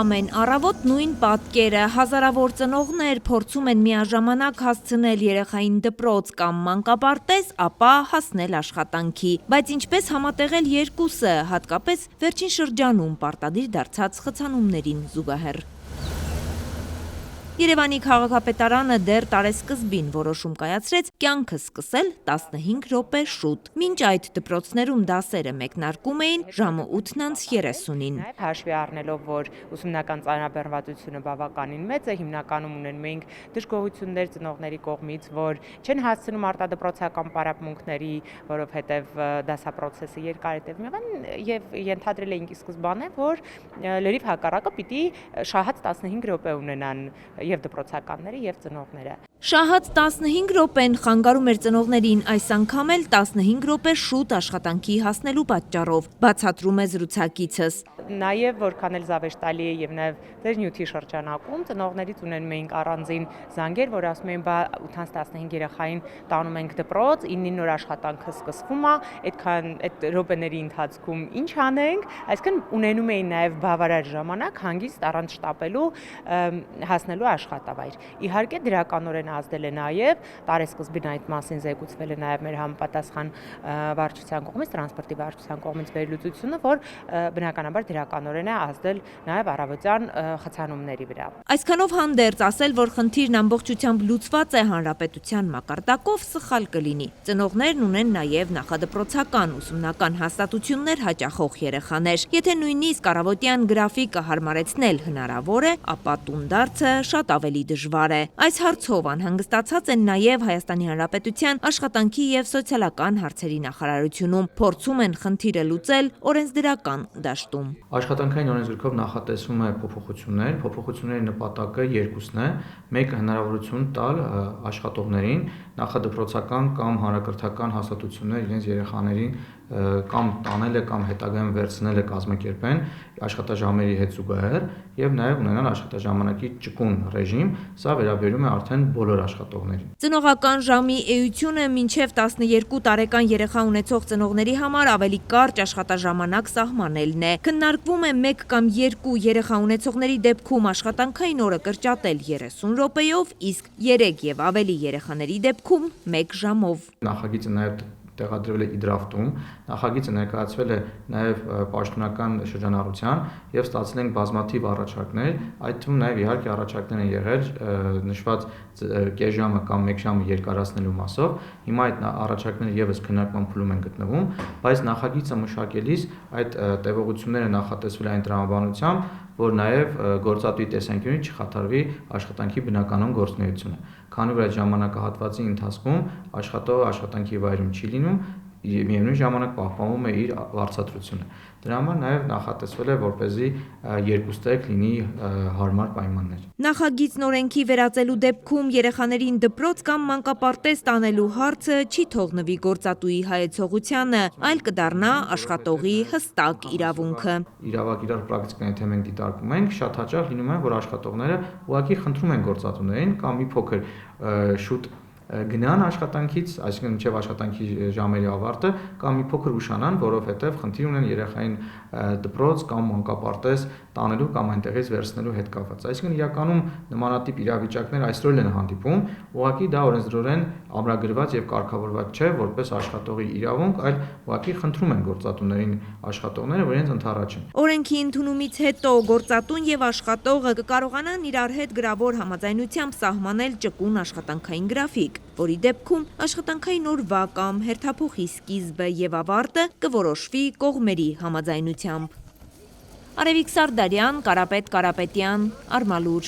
Ամեն առավոտ նույն պատկերը, հազարավոր ծնողներ փորձում են միաժամանակ հասցնել երեխային դպրոց կամ մանկապարտեզ, ապա հասնել աշխատանքի, բայց ինչպես համատեղել երկուսը, հատկապես վերջին շրջանում պարտադիր դարձած խցանումներին զուգահեռ։ Երևանի քաղաքապետարանը դեռ տարեսկզբին որոշում կայացրեց կյանքը սկսել 15 րոպե շուտ։ Մինչ այդ դպրոցներում դասերը մեկնարկում էին ժամը 8:30-ին։ Հաշվի առնելով, որ ուսումնական ծանրաբեռնվածությունը բավականին մեծ է, հիմնականում ունենում էինք դժգոհություններ ծնողների կողմից, որ չեն հասցնում արտադպրոցական պարապմունքների, որովհետև դասապրոցեսը երկար է տևում, եւ ենթադրել էինք ի սկզբանե, որ լրիվ հակառակը պիտի շահած 15 րոպե ունենան եւ դպրոցականները եւ ծնողները։ Շահած 15 րոպեն խանգարում էր ծնողներին, այս անգամ էլ 15 րոպե շուտ աշխատանքի հասնելու պատճառով, բացատրում է զրուցակիցս։ Նաև որքան էլ զավեշտալի է եւ նաև ձեր նյութի շրջանակում ծնողներից ունենում էինք առանձին զանգեր, որ ասում էին, բա 8-15 երեխային տանում ենք դպրոց, 9-ին նոր աշխատանքը սկսվում է, այդքան այդ րոպեների ընթացքում ինչ անենք, այսինքն ունենում էին նաև բավարար ժամանակ հանգիստ առանց շտապելու հասնելու աշխատավայր։ Իհարկե դրականորեն ազդել է նաև տարեսկզբին այդ մասին զեկուցվել է նաև մեր համապատասխան վարչության կողմից, տրանսպորտի վարչության կողմից վերլուծությունը, որ բնականաբար դրականորեն է ազդել նաև առավոտյան խցանումների վրա։ Այսքանով հանդերձ ասել, որ խնդիրն ամբողջությամբ լուծված է հանրապետության մակարդակով, սխալ կլինի։ Ծնողներն ունեն նաև նախադպրոցական ուսումնական հաստատություններ հաճախող երեխաներ։ Եթե նույնիսկ առավոտյան գրաֆիկը հարմարեցնել հնարավոր է, ապա տունդարձը շատ ավելի դժվար է։ Այս հարցով անհանգստացած են նաև Հայաստանի Հանրապետության աշխատանքի եւ սոցիալական հարցերի նախարարությունում, փորձում են խնդիրը լուծել օրենսդրական դաշտում։ Աշխատանքային օրենսգրքով նախատեսվում է փոփոխությունների նպատակը երկուսն է, մեկը հնարավորություն տալ աշխատողներին նախադպրոցական կամ հանրակրթական հաստատություններ իրենց երեխաներին կամ տանել է կամ հետագայում վերցնել է կազմակերպեն աշխատաժամերի հետ զուգահեռ եւ նաեւ ունենալ աշխատաժամանակի ճկուն ռեժիմ, սա վերաբերում է արդեն բոլոր աշխատողներին։ Ծնողական ժամի էությունը մինչև 12 տարեկան երեխա ունեցող ծնողների համար ավելի կարճ աշխատաժամանակ սահմանելն է։ Քննարկվում է 1 կամ 2 երեխա ունեցողների դեպքում աշխատանքային օրը կրճատել 30 րոպեով, իսկ 3 եւ ավելի երեխաների դեպքում 1 ժամով։ Նախագիծը նաեւ տեղադրվել է իդրաֆտում, նախագիծը ներկայացվել է նաև պաշտոնական շրջանառության եւ ստացել ենք բազմաթիվ առաջարկներ, այդ թվում նաև իհարկե առաջարկներ են եղել նշված կես ժամը կամ 1 ժամը երկարացնելու մասով։ Հիմա այդ առաջարկները եւս քննարկման փուլում են գտնվում, բայց նախագիծը մշակելիս այդ տևողությունները նախատեսվել այն տրամաբանությամբ, որ նաև գործատուի տեսանկյունից չխաթարվի աշխատանքի բնականon գործունեությունը։ Քանի որ այդ ժամանակահատվածի ընթացքում աշխատողը աշխատանքի վայրում չի լինում, միևնույն ժամանակ պահպանվում է իր վարձատրությունը։ Դրա համար նաև նախատեսվել է, որպեսզի երկուստեք լինի հարմար պայմաններ։ Նախագիծն օրենքի վերածելու դեպքում երեխաներին դպրոց կամ մանկապարտեզ տանելու հարցը չի թողնվի գործատուի հայեցողությանը, այլ կդառնա աշխատողի հստակ իրավունքը։ Իրավակ իրար պրակտիկան եթե մենք դիտարկում ենք, շատ հաճախ լինում է, որ աշխատողները ուղղակի խնդրում են գործատուներին կամ մի փոքր շուտ գնան աշխատանքից, այսինքն մինչև աշխատանքի ժամերի ավարտը կամ մի փոքր ուշանան, որովհետև խնդիր ունեն երեխային դպրոց կամ մանկապարտեզ տանելու կամ այնտեղից վերցնելու հետ կապված։ Այսինքն իրականում նմանատիպ իրավիճակներ այսօր են հանդիպում, ուղղակի դա օրենսդրորեն ամրագրված եւ կարգավորված չէ որպես աշխատողի իրավունք, այլ ուղղակի խնդրում են գործատուներին աշխատողները, որ իրենց ընդառաջեն։ Օրենքի ընդունումից հետո գործատուն եւ աշխատողը կկարողանան իրար հետ գրավոր համաձայնությամբ սահմանել ճկուն աշխատանքային գրաֆիկ, որի դեպքում աշխատանքային օրվա կամ հերթափոխի սկիզբը եւ ավարտը կորոշվի կողմերի համաձայնությամբ։ Արևիկ Սարդարյան, Կարապետ Կարապետյան, Արմալուր։